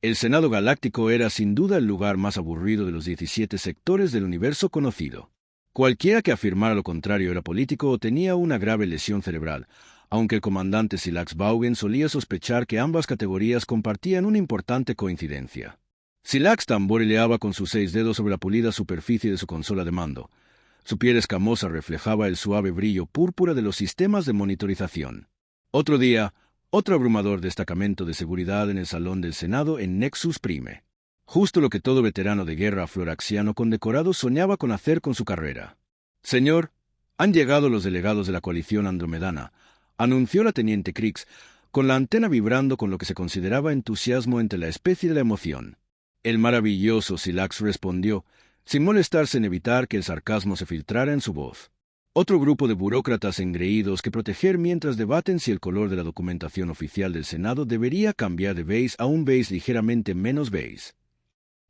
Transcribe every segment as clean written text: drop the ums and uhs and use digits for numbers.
El Senado Galáctico era sin duda el lugar más aburrido de los 17 sectores del universo conocido. Cualquiera que afirmara lo contrario era político o tenía una grave lesión cerebral, aunque el comandante Silax Vaughan solía sospechar que ambas categorías compartían una importante coincidencia. Silax tamborileaba con sus 6 dedos sobre la pulida superficie de su consola de mando. Su piel escamosa reflejaba el suave brillo púrpura de los sistemas de monitorización. Otro día, otro abrumador destacamento de seguridad en el salón del Senado en Nexus Prime. Justo lo que todo veterano de guerra floraxiano condecorado soñaba con hacer con su carrera. «Señor, han llegado los delegados de la coalición andromedana», anunció la teniente Krix, con la antena vibrando con lo que se consideraba entusiasmo entre la especie de la emoción. El maravilloso Silax respondió, sin molestarse en evitar que el sarcasmo se filtrara en su voz. Otro grupo de burócratas engreídos que proteger mientras debaten si el color de la documentación oficial del Senado debería cambiar de beige a un beige ligeramente menos beige.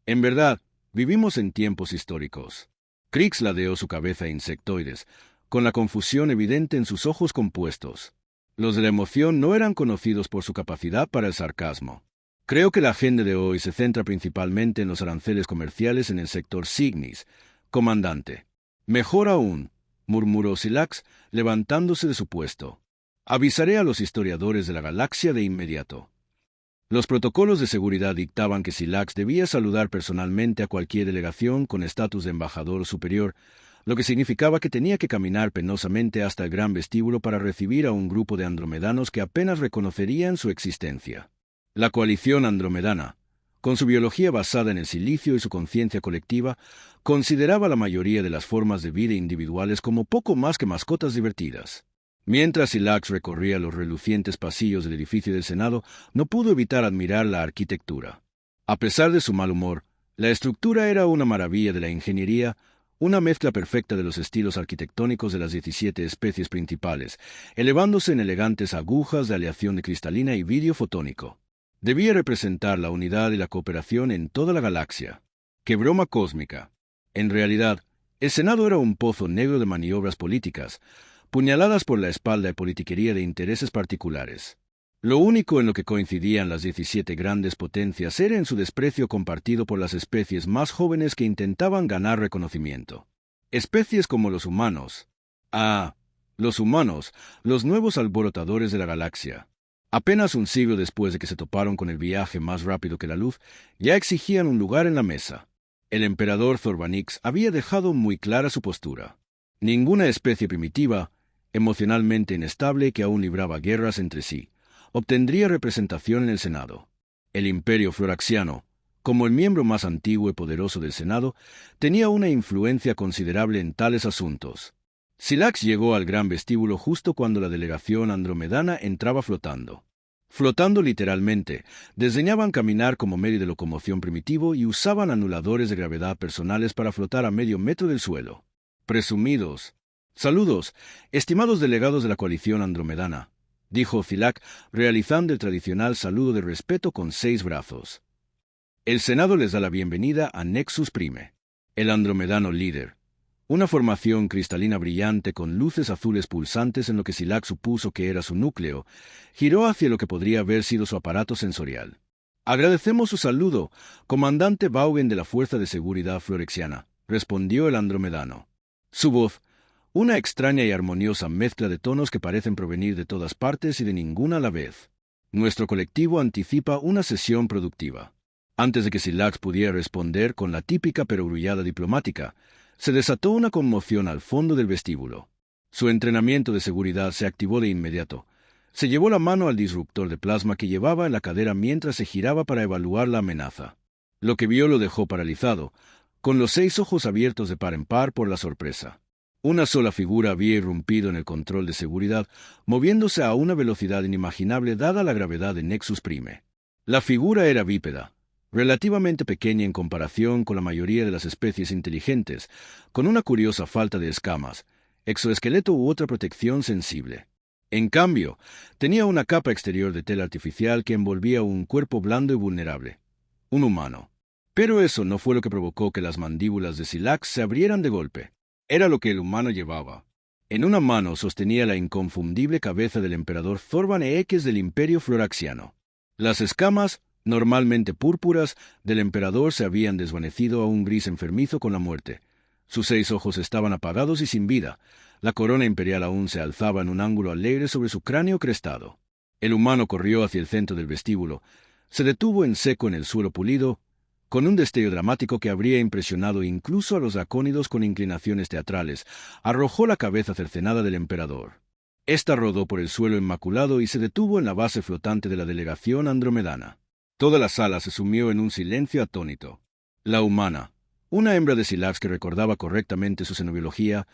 En verdad, vivimos en tiempos históricos. Krix ladeó su cabeza insectoides, con la confusión evidente en sus ojos compuestos. Los de la emoción no eran conocidos por su capacidad para el sarcasmo. Creo que la agenda de hoy se centra principalmente en los aranceles comerciales en el sector Signis, comandante. Mejor aún, murmuró Silax, levantándose de su puesto. Avisaré a los historiadores de la galaxia de inmediato. Los protocolos de seguridad dictaban que Silax debía saludar personalmente a cualquier delegación con estatus de embajador superior, lo que significaba que tenía que caminar penosamente hasta el gran vestíbulo para recibir a un grupo de andromedanos que apenas reconocerían su existencia. La coalición andromedana, con su biología basada en el silicio y su conciencia colectiva, consideraba la mayoría de las formas de vida individuales como poco más que mascotas divertidas. Mientras Silax recorría los relucientes pasillos del edificio del Senado, no pudo evitar admirar la arquitectura. A pesar de su mal humor, la estructura era una maravilla de la ingeniería, una mezcla perfecta de los estilos arquitectónicos de las 17 especies principales, elevándose en elegantes agujas de aleación de cristalina y vidrio fotónico. Debía representar la unidad y la cooperación en toda la galaxia. ¡Qué broma cósmica! En realidad, el Senado era un pozo negro de maniobras políticas, puñaladas por la espalda y politiquería de intereses particulares. Lo único en lo que coincidían las 17 grandes potencias era en su desprecio compartido por las especies más jóvenes que intentaban ganar reconocimiento. Especies como los humanos. Los humanos, los nuevos alborotadores de la galaxia. Apenas un siglo después de que se toparon con el viaje más rápido que la luz, ya exigían un lugar en la mesa. El emperador Zorbanix había dejado muy clara su postura. Ninguna especie primitiva, emocionalmente inestable que aún libraba guerras entre sí, obtendría representación en el Senado. El imperio floraxiano, como el miembro más antiguo y poderoso del Senado, tenía una influencia considerable en tales asuntos. Silax llegó al gran vestíbulo justo cuando la delegación andromedana entraba flotando. Flotando literalmente, desdeñaban caminar como medio de locomoción primitivo y usaban anuladores de gravedad personales para flotar a medio metro del suelo. Presumidos. «Saludos, estimados delegados de la coalición andromedana», dijo Silax, realizando el tradicional saludo de respeto con 6 brazos. El Senado les da la bienvenida a Nexus Prime. El andromedano líder, una formación cristalina brillante con luces azules pulsantes en lo que Silax supuso que era su núcleo, giró hacia lo que podría haber sido su aparato sensorial. «Agradecemos su saludo, comandante Vaughan de la Fuerza de Seguridad Florexiana», respondió el andromedano. Su voz, una extraña y armoniosa mezcla de tonos que parecen provenir de todas partes y de ninguna a la vez. Nuestro colectivo anticipa una sesión productiva. Antes de que Silax pudiera responder con la típica perogrullada diplomática, se desató una conmoción al fondo del vestíbulo. Su entrenamiento de seguridad se activó de inmediato. Se llevó la mano al disruptor de plasma que llevaba en la cadera mientras se giraba para evaluar la amenaza. Lo que vio lo dejó paralizado, con los 6 ojos abiertos de par en par por la sorpresa. Una sola figura había irrumpido en el control de seguridad, moviéndose a una velocidad inimaginable dada la gravedad de Nexus Prime. La figura era bípeda, relativamente pequeña en comparación con la mayoría de las especies inteligentes, con una curiosa falta de escamas, exoesqueleto u otra protección sensible. En cambio, tenía una capa exterior de tela artificial que envolvía un cuerpo blando y vulnerable. Un humano. Pero eso no fue lo que provocó que las mandíbulas de Silax se abrieran de golpe. Era lo que el humano llevaba. En una mano sostenía la inconfundible cabeza del emperador Zorban X del Imperio Floraxiano. Las escamas, normalmente púrpuras, del emperador se habían desvanecido a un gris enfermizo con la muerte. Sus 6 ojos estaban apagados y sin vida. La corona imperial aún se alzaba en un ángulo alegre sobre su cráneo crestado. El humano corrió hacia el centro del vestíbulo. Se detuvo en seco en el suelo pulido, con un destello dramático que habría impresionado incluso a los dracónidos con inclinaciones teatrales. Arrojó la cabeza cercenada del emperador. Esta rodó por el suelo inmaculado y se detuvo en la base flotante de la delegación andromedana. Toda la sala se sumió en un silencio atónito. La humana, una hembra de Silax que recordaba correctamente su xenobiología,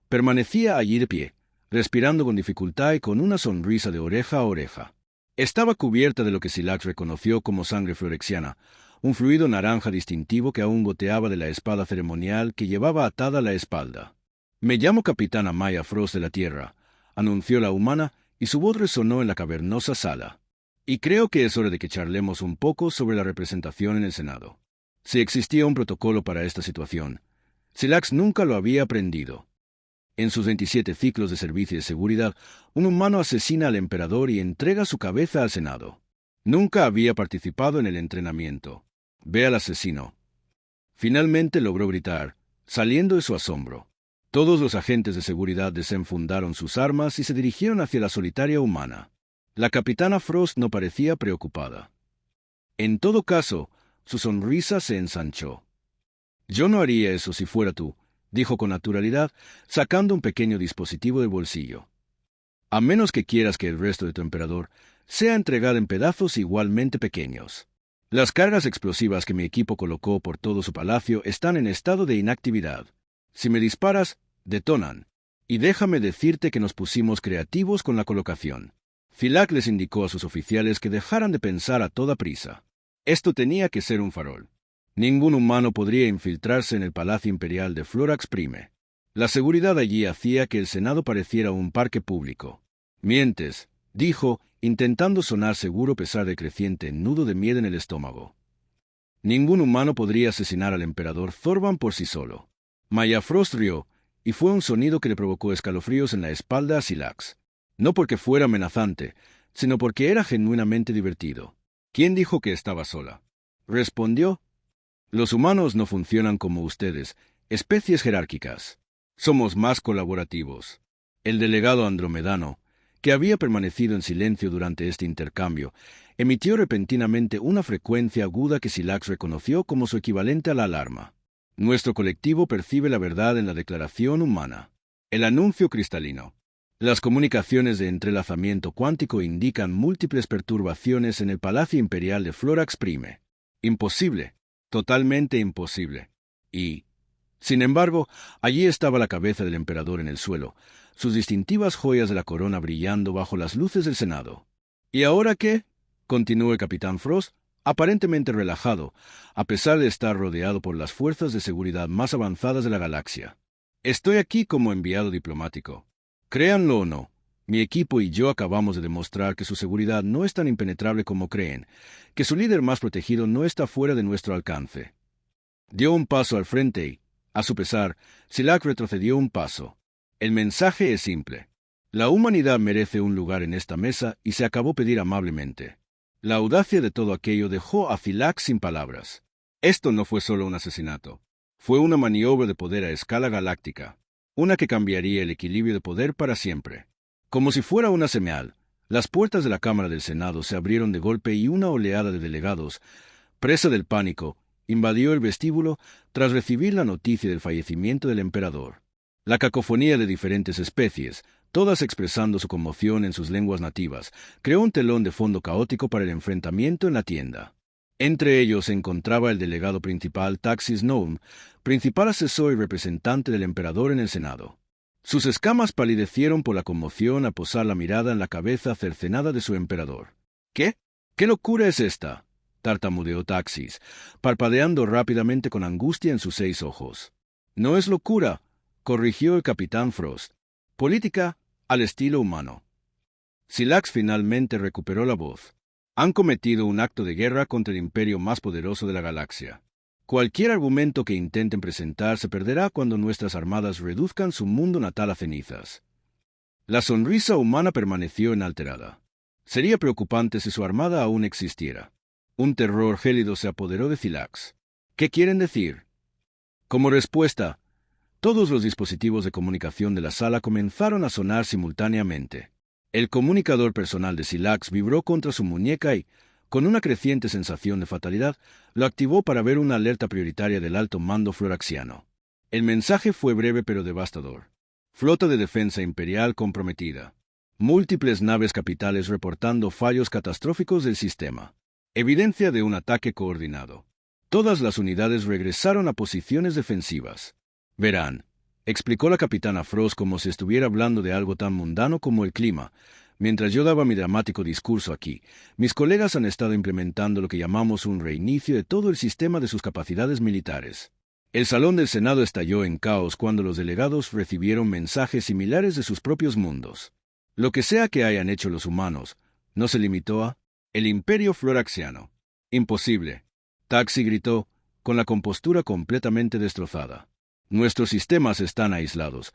permanecía allí de pie, respirando con dificultad y con una sonrisa de oreja a oreja. Estaba cubierta de lo que Silax reconoció como sangre florexiana, un fluido naranja distintivo que aún goteaba de la espada ceremonial que llevaba atada a la espalda. «Me llamo Capitana Maya Frost de la Tierra», anunció la humana, y su voz resonó en la cavernosa sala. «Y creo que es hora de que charlemos un poco sobre la representación en el Senado. Si existía un protocolo para esta situación, Silax nunca lo había aprendido. En sus 27 ciclos de servicio de seguridad, un humano asesina al emperador y entrega su cabeza al Senado. Nunca había participado en el entrenamiento. Ve al asesino». Finalmente logró gritar, saliendo de su asombro. Todos los agentes de seguridad desenfundaron sus armas y se dirigieron hacia la solitaria humana. La capitana Frost no parecía preocupada. En todo caso, su sonrisa se ensanchó. «Yo no haría eso si fuera tú», dijo con naturalidad, sacando un pequeño dispositivo del bolsillo. «A menos que quieras que el resto de tu emperador sea entregado en pedazos igualmente pequeños. Las cargas explosivas que mi equipo colocó por todo su palacio están en estado de inactividad. Si me disparas, detonan. Y déjame decirte que nos pusimos creativos con la colocación». Silax les indicó a sus oficiales que dejaran de pensar a toda prisa. Esto tenía que ser un farol. Ningún humano podría infiltrarse en el Palacio Imperial de Florax Prime. La seguridad allí hacía que el Senado pareciera un parque público. «Mientes», dijo, intentando sonar seguro a pesar del creciente nudo de miedo en el estómago. «Ningún humano podría asesinar al emperador Thorban por sí solo». Maya Frost rió, y fue un sonido que le provocó escalofríos en la espalda a Silax. No porque fuera amenazante, sino porque era genuinamente divertido. «¿Quién dijo que estaba sola?», respondió. «Los humanos no funcionan como ustedes, especies jerárquicas. Somos más colaborativos». El delegado andromedano, que había permanecido en silencio durante este intercambio, emitió repentinamente una frecuencia aguda que Silax reconoció como su equivalente a la alarma. «Nuestro colectivo percibe la verdad en la declaración humana». El anuncio cristalino. Las comunicaciones de entrelazamiento cuántico indican múltiples perturbaciones en el Palacio Imperial de Florax Prime. Imposible. Totalmente imposible. Y, sin embargo, allí estaba la cabeza del emperador en el suelo, sus distintivas joyas de la corona brillando bajo las luces del Senado. «¿Y ahora qué?», continuó el capitán Frost, aparentemente relajado, a pesar de estar rodeado por las fuerzas de seguridad más avanzadas de la galaxia. «Estoy aquí como enviado diplomático. Créanlo o no, mi equipo y yo acabamos de demostrar que su seguridad no es tan impenetrable como creen, que su líder más protegido no está fuera de nuestro alcance». Dio un paso al frente y, a su pesar, Silax retrocedió un paso. El mensaje es simple. La humanidad merece un lugar en esta mesa y se acabó pedir amablemente. La audacia de todo aquello dejó a Silax sin palabras. Esto no fue solo un asesinato. Fue una maniobra de poder a escala galáctica, una que cambiaría el equilibrio de poder para siempre. Como si fuera una señal, las puertas de la Cámara del Senado se abrieron de golpe y una oleada de delegados, presa del pánico, invadió el vestíbulo tras recibir la noticia del fallecimiento del emperador. La cacofonía de diferentes especies, todas expresando su conmoción en sus lenguas nativas, creó un telón de fondo caótico para el enfrentamiento en la tienda. Entre ellos se encontraba el delegado principal Taxis Noum, principal asesor y representante del emperador en el Senado. Sus escamas palidecieron por la conmoción al posar la mirada en la cabeza cercenada de su emperador. «¿Qué? ¿Qué locura es esta?», tartamudeó Taxis, parpadeando rápidamente con angustia en sus 6 ojos. «No es locura», corrigió el capitán Frost. «Política al estilo humano». Silax finalmente recuperó la voz. «Han cometido un acto de guerra contra el imperio más poderoso de la galaxia. Cualquier argumento que intenten presentar se perderá cuando nuestras armadas reduzcan su mundo natal a cenizas». La sonrisa humana permaneció inalterada. Sería preocupante si su armada aún existiera. Un terror gélido se apoderó de Silax. ¿Qué quieren decir? Como respuesta, todos los dispositivos de comunicación de la sala comenzaron a sonar simultáneamente. El comunicador personal de Silax vibró contra su muñeca y, con una creciente sensación de fatalidad, lo activó para ver una alerta prioritaria del alto mando floraxiano. El mensaje fue breve pero devastador. Flota de defensa imperial comprometida. Múltiples naves capitales reportando fallos catastróficos del sistema. Evidencia de un ataque coordinado. Todas las unidades regresaron a posiciones defensivas. Verán, explicó la capitana Frost como si estuviera hablando de algo tan mundano como el clima. Mientras yo daba mi dramático discurso aquí, mis colegas han estado implementando lo que llamamos un reinicio de todo el sistema de sus capacidades militares. El salón del Senado estalló en caos cuando los delegados recibieron mensajes similares de sus propios mundos. Lo que sea que hayan hecho los humanos, no se limitó a el imperio floraxiano. Imposible. Taxi gritó, con la compostura completamente destrozada. Nuestros sistemas están aislados,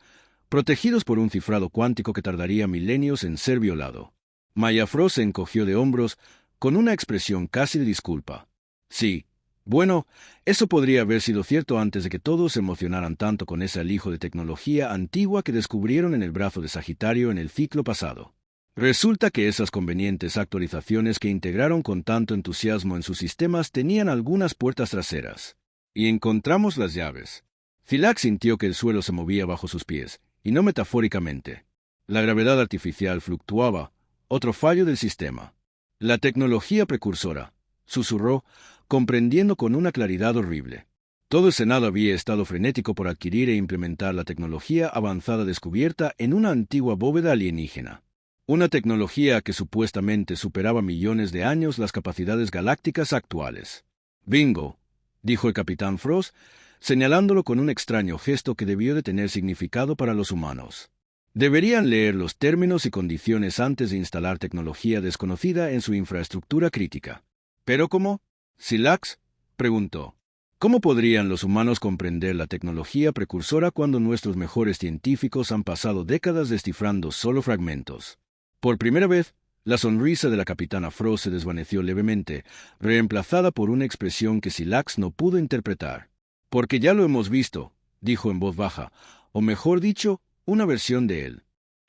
protegidos por un cifrado cuántico que tardaría milenios en ser violado. Maya Frost se encogió de hombros, con una expresión casi de disculpa. Sí, bueno, eso podría haber sido cierto antes de que todos se emocionaran tanto con ese alijo de tecnología antigua que descubrieron en el brazo de Sagitario en el ciclo pasado. Resulta que esas convenientes actualizaciones que integraron con tanto entusiasmo en sus sistemas tenían algunas puertas traseras. Y encontramos las llaves. Silax sintió que el suelo se movía bajo sus pies, y no metafóricamente. La gravedad artificial fluctuaba, otro fallo del sistema. La tecnología precursora, susurró, comprendiendo con una claridad horrible. Todo el Senado había estado frenético por adquirir e implementar la tecnología avanzada descubierta en una antigua bóveda alienígena. Una tecnología que supuestamente superaba millones de años las capacidades galácticas actuales. «Bingo», dijo el capitán Frost, señalándolo con un extraño gesto que debió de tener significado para los humanos. Deberían leer los términos y condiciones antes de instalar tecnología desconocida en su infraestructura crítica. ¿Pero cómo? Silax preguntó. ¿Cómo podrían los humanos comprender la tecnología precursora cuando nuestros mejores científicos han pasado décadas descifrando solo fragmentos? Por primera vez, la sonrisa de la capitana Frost se desvaneció levemente, reemplazada por una expresión que Silax no pudo interpretar. «Porque ya lo hemos visto», dijo en voz baja, o mejor dicho, una versión de él.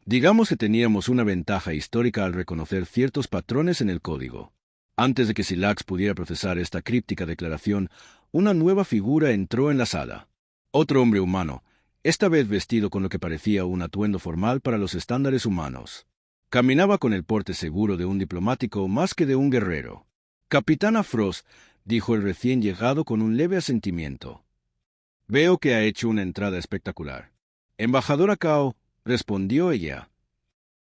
Digamos que teníamos una ventaja histórica al reconocer ciertos patrones en el código. Antes de que Silax pudiera procesar esta críptica declaración, una nueva figura entró en la sala. Otro hombre humano, esta vez vestido con lo que parecía un atuendo formal para los estándares humanos. Caminaba con el porte seguro de un diplomático más que de un guerrero. «Capitana Frost», dijo el recién llegado con un leve asentimiento. «Veo que ha hecho una entrada espectacular». «Embajadora Cao», respondió ella.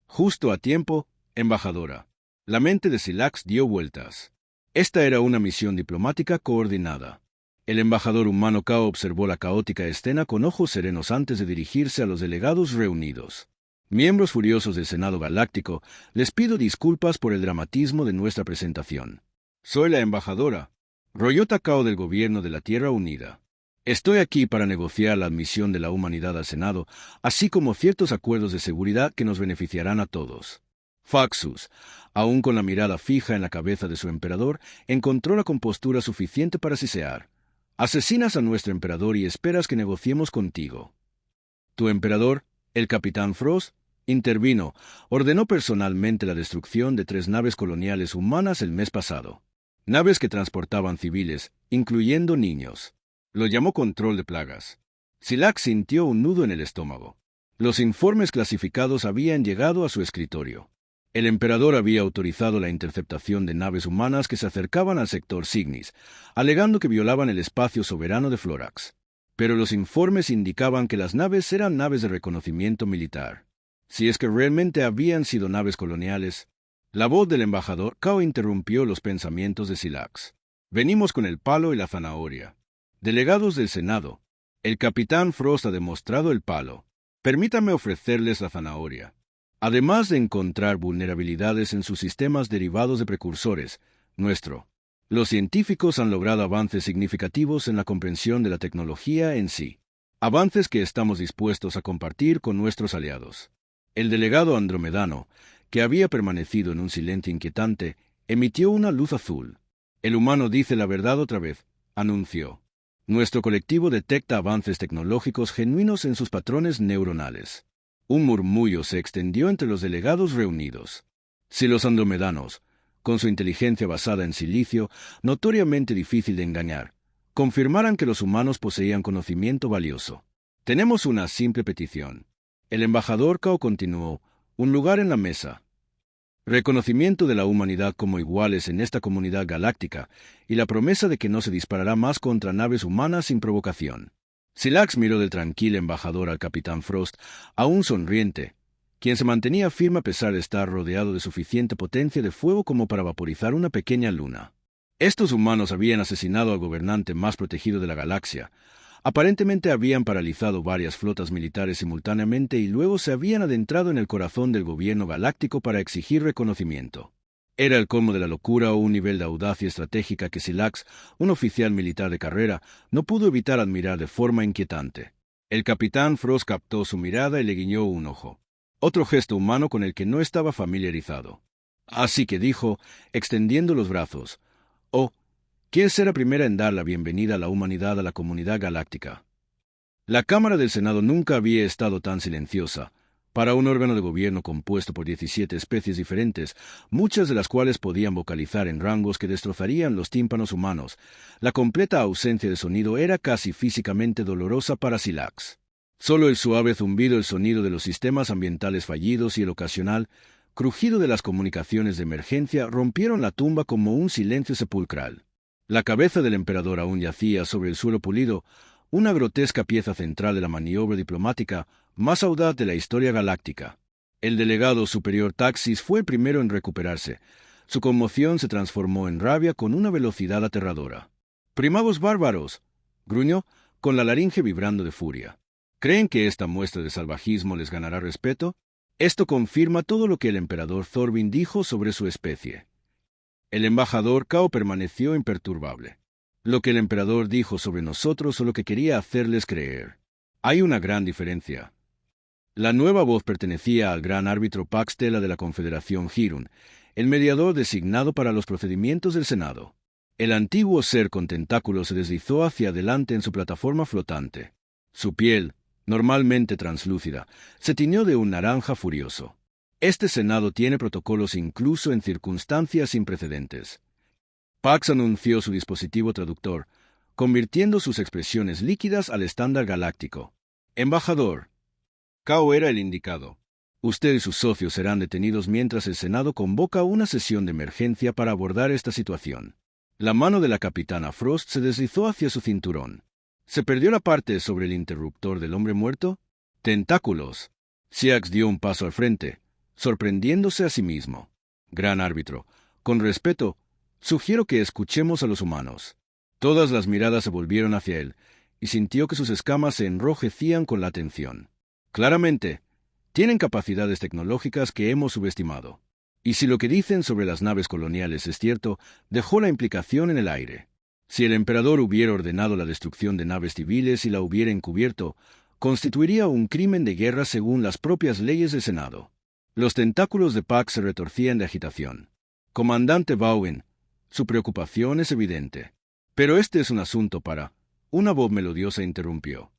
«Justo a tiempo, embajadora». La mente de Silax dio vueltas. Esta era una misión diplomática coordinada. El embajador humano Cao observó la caótica escena con ojos serenos antes de dirigirse a los delegados reunidos. «Miembros furiosos del Senado Galáctico, les pido disculpas por el dramatismo de nuestra presentación. Soy la embajadora Royota Cao del Gobierno de la Tierra Unida. Estoy aquí para negociar la admisión de la humanidad al Senado, así como ciertos acuerdos de seguridad que nos beneficiarán a todos». Faxus, aún con la mirada fija en la cabeza de su emperador, encontró la compostura suficiente para sisear. «Asesinas a nuestro emperador y esperas que negociemos contigo». «Tu emperador, el capitán Frost», intervino, ordenó personalmente la destrucción de 3 naves coloniales humanas el mes pasado. Naves que transportaban civiles, incluyendo niños. Lo llamó control de plagas. Silax sintió un nudo en el estómago. Los informes clasificados habían llegado a su escritorio. El emperador había autorizado la interceptación de naves humanas que se acercaban al sector Signis, alegando que violaban el espacio soberano de Florax. Pero los informes indicaban que las naves eran naves de reconocimiento militar. Si es que realmente habían sido naves coloniales. La voz del embajador Cao interrumpió los pensamientos de Silax. «Venimos con el palo y la zanahoria. Delegados del Senado, el capitán Frost ha demostrado el palo. Permítame ofrecerles la zanahoria. Además de encontrar vulnerabilidades en sus sistemas derivados de precursores, los científicos han logrado avances significativos en la comprensión de la tecnología en sí. Avances que estamos dispuestos a compartir con nuestros aliados». El delegado andromedano, que había permanecido en un silencio inquietante, emitió una luz azul. El humano dice la verdad otra vez, anunció. Nuestro colectivo detecta avances tecnológicos genuinos en sus patrones neuronales. Un murmullo se extendió entre los delegados reunidos. Si los andromedanos, con su inteligencia basada en silicio, notoriamente difícil de engañar, confirmaran que los humanos poseían conocimiento valioso. Tenemos una simple petición. El embajador Cao continuó, un lugar en la mesa. Reconocimiento de la humanidad como iguales en esta comunidad galáctica y la promesa de que no se disparará más contra naves humanas sin provocación. Silax miró del tranquilo embajador al capitán Frost, aún sonriente, quien se mantenía firme a pesar de estar rodeado de suficiente potencia de fuego como para vaporizar una pequeña luna. Estos humanos habían asesinado al gobernante más protegido de la galaxia. Aparentemente habían paralizado varias flotas militares simultáneamente y luego se habían adentrado en el corazón del gobierno galáctico para exigir reconocimiento. Era el colmo de la locura o un nivel de audacia estratégica que Silax, un oficial militar de carrera, no pudo evitar admirar de forma inquietante. El capitán Frost captó su mirada y le guiñó un ojo. Otro gesto humano con el que no estaba familiarizado. Así que dijo, extendiendo los brazos, «Oh, ¿quién será primera en dar la bienvenida a la humanidad a la comunidad galáctica?» La Cámara del Senado nunca había estado tan silenciosa. Para un órgano de gobierno compuesto por 17 especies diferentes, muchas de las cuales podían vocalizar en rangos que destrozarían los tímpanos humanos, la completa ausencia de sonido era casi físicamente dolorosa para Silax. Solo el suave zumbido, el sonido de los sistemas ambientales fallidos y el ocasional crujido de las comunicaciones de emergencia rompieron la tumba como un silencio sepulcral. La cabeza del emperador aún yacía sobre el suelo pulido, una grotesca pieza central de la maniobra diplomática más audaz de la historia galáctica. El delegado superior Taxis fue el primero en recuperarse. Su conmoción se transformó en rabia con una velocidad aterradora. «¡Primavos bárbaros!», gruñó, con la laringe vibrando de furia. «¿Creen que esta muestra de salvajismo les ganará respeto? Esto confirma todo lo que el emperador Thorbin dijo sobre su especie». El embajador Cao permaneció imperturbable. Lo que el emperador dijo sobre nosotros o lo que quería hacerles creer. Hay una gran diferencia. La nueva voz pertenecía al gran árbitro Pax Tela de la Confederación Hirun, el mediador designado para los procedimientos del Senado. El antiguo ser con tentáculos se deslizó hacia adelante en su plataforma flotante. Su piel, normalmente translúcida, se tiñó de un naranja furioso. Este Senado tiene protocolos incluso en circunstancias sin precedentes. Pax anunció su dispositivo traductor, convirtiendo sus expresiones líquidas al estándar galáctico. «Embajador, Cao era el indicado. Usted y sus socios serán detenidos mientras el Senado convoca una sesión de emergencia para abordar esta situación». La mano de la capitana Frost se deslizó hacia su cinturón. ¿Se perdió la parte sobre el interruptor del hombre muerto? «Tentáculos». Siax dio un paso al frente, sorprendiéndose a sí mismo. «Gran árbitro, con respeto, sugiero que escuchemos a los humanos». Todas las miradas se volvieron hacia él, y sintió que sus escamas se enrojecían con la atención. Claramente, tienen capacidades tecnológicas que hemos subestimado. Y si lo que dicen sobre las naves coloniales es cierto, dejó la implicación en el aire. Si el emperador hubiera ordenado la destrucción de naves civiles y la hubiera encubierto, constituiría un crimen de guerra según las propias leyes del Senado. Los tentáculos de Pax se retorcían de agitación. «Comandante Bowen, su preocupación es evidente. Pero este es un asunto para...». Una voz melodiosa interrumpió.